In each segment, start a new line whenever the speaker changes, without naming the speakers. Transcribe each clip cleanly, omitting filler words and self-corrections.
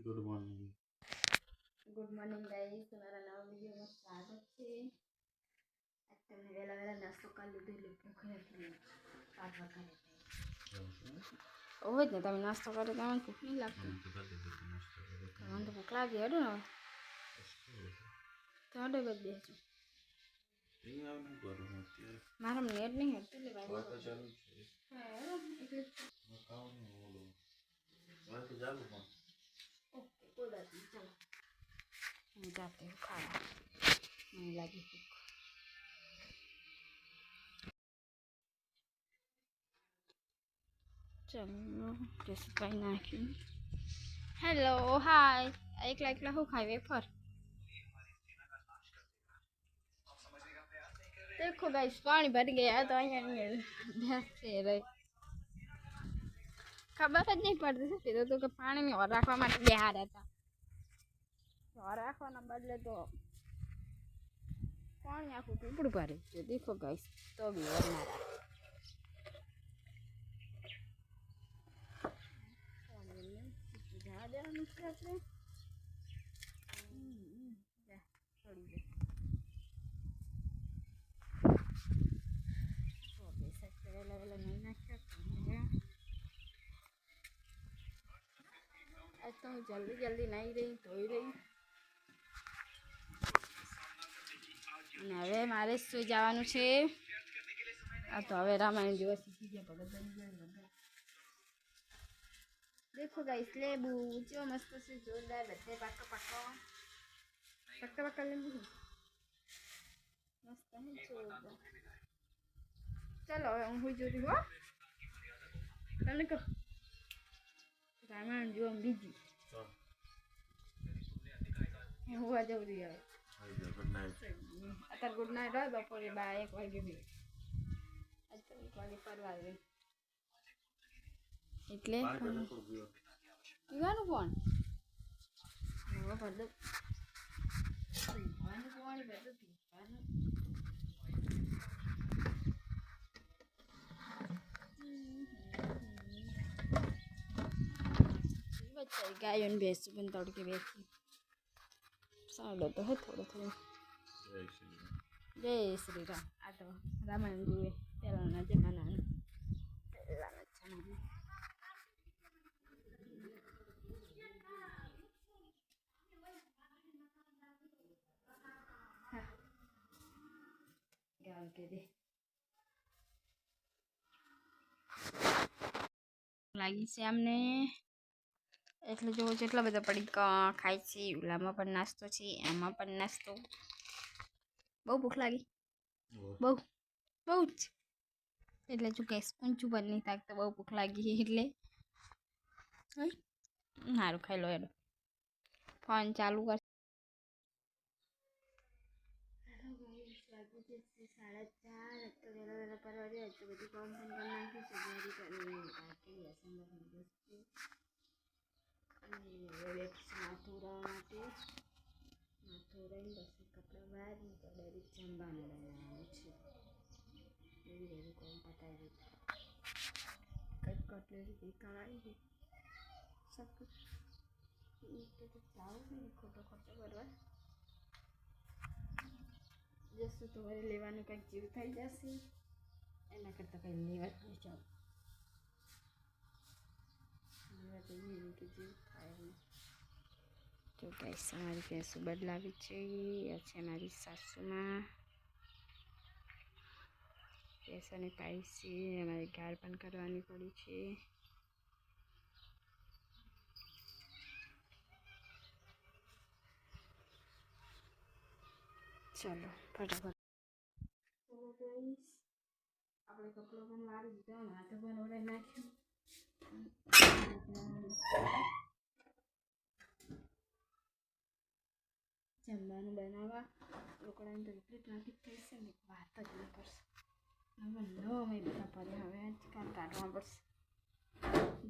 Good morning
guys, तुम्हारा नवा video में स्वागत है। आज तुमने वेला वेला नाश्तो कर लीधो એટલે ભૂખ નથી પાછા કરે ઓય ને તમે નાસ્તો કરે તમને ભૂખ નહીં લાગતી મને તો ભૂખ લાગી હેડો ને તો હડે બસ બેસજો મારા નેટ નહીં હેડતું એટલે ભાઈ
વાત ચાલુ છે
હા એટલે
ખાવ ને ઓલો વાત ચાલુ પણ
ઓકે કોઈ બાત નહીં ચલો मैं जाती हूँ खाना नहीं लगी भूख चलो जैसे कहीं ना क्यों हेलो हाय एक हूँ खाई वेफर देखो गाइस पानी भर गया तो भैंस से रही खबर ज नहीं पड़ती सीधो तो पानी में और रखवा बेहा रहता और રાખવાના બદલે તો પાણી આખું પીપળું ભરે છે દેખો ગાઈસ તો બી વરનારા જવા દેવાનું છે આપણે છોડી દે વેલા વેલા નહીં નાખ્યા આજ તો હું જલ્દી જલ્દી નાહી રહી ધોઈ રહી અને હવે મારે સુઈ જવાનું છે આ તો હવે રામાયણ જેવા શીખી ગયા ભગત બની ગયા દેખો ગાઈસ લેબુ જો મસ્ત છે જોરદાર બધે પાકો લેબુ મસ્ત હે જોરદાર ચલો હવે હું હુઈ જોઈ હો તમને કહો રામાયણ જોવા બીજી હું આ જવું રહી અત્યારે ગુડ નાઇટ હોય બપોરે 1 વાગે બી આજ તો 1 વાગે પરવા રહી એટલે પીવાનું કોણ હવે ભરદો પીવાનું કોણ ભરદો પીવાનું बच्चा गायों ने भैंस बन तोड़ के बेची साड़ो तो है थोड़ा थोड़ा जय श्री राम आ तो रामायण जुए પહેલાના જમાનાના પહેલાના જમાના ગાવ કે દે લાગી છે અમને એટલે જો જેટલા બધા પડીકા ખાય છે ઓલામાં પણ નાસ્તો છે આમાં પણ નાસ્તો બહુ ભૂખ લાગી બહુ જ એટલે જો ગેસ ઊંચું પણ નહીં થાકતો બહુ ભૂખ લાગી એટલે સારું ખાઈ લો એનો ફોન ચાલુ કર 4:30 તો વેલા વેલા પરવા દે તો બધું કામ પણ કરી નાખ્યું છે જેરી કરીને બાકી અસંગ માથુરા માટે બસ કપડાં બહાર તો ડાયરેક્ટ જમવાનું બનાવવાનું છે એવી કોમ પતાવી દીધું કટલેરી કરાવી સબ તો જાઉં નહીં ખોટો ખર્ચો કરવા જશું તો વળી લેવાનું કંઈક જીવ થઈ જશે એના કરતાં કંઈ લેવા જ નહીં જાઉં લેવા જઈએ કે જીવ થાય તો ગાઈસ અમારી ભેંસો બદલાવી છે આ છે મારી સાસુમાં ભેંસોને પાઈ છે અમારે ગાળ પણ કરવાની પડી છે ચલો ફટાફટ ચલો ગાઈસ આપણે કપડો પણ વાળી દીધો હાથે પણ ઓળાઈ નાખ્યું જમવાનું બનાવવા રોકડાની તો એટલી ટ્રાફિક થઈ છે ને વાત જ ન કરશે હવે અમે બધા પડે હવે આજકાલ કાઢવા પડશે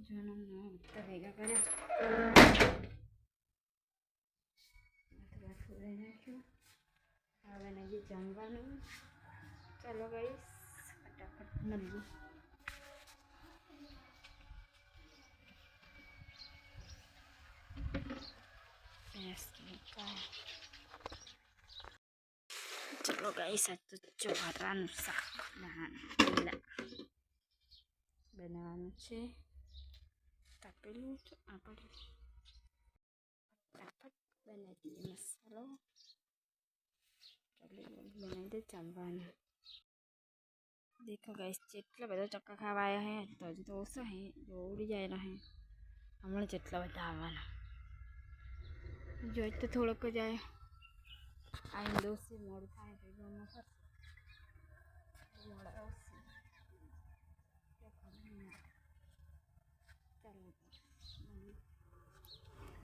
જોવાનું બધા ભેગા કર્યા ફોડાઈ નાખ્યું હવે નજીક જમવાનું ચાલો ગાઈસ ફટાફટ મળીએ ચલો ગાઈસ આજ તો ચોરાનું શાક બનાવવાનું છે. તપેલું તો આપણે ફટાફટ બનાવી દઈએ મસાલો. बनाई दे चावल. देखो गाइस જેટલા બધા ચક્કા ખાવા આયા હે તો હજી તો ઓછા હે જો ઉડી જાય ના હે હમણાં જેટલા બધા આવવાના જો તો થોડોક જ આયા આઈને દોસ્તી મોડું થાય તો ગમો કરશે મોડા આવશે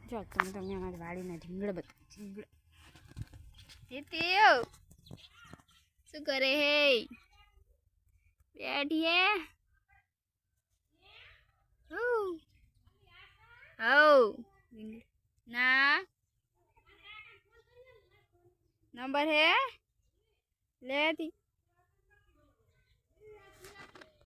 જો તમે અમારી વાડીના ઢીંગળ બતા ઢીંગળ હેતીઓ શું કરે હે बैठिए ना नंबर है ले दी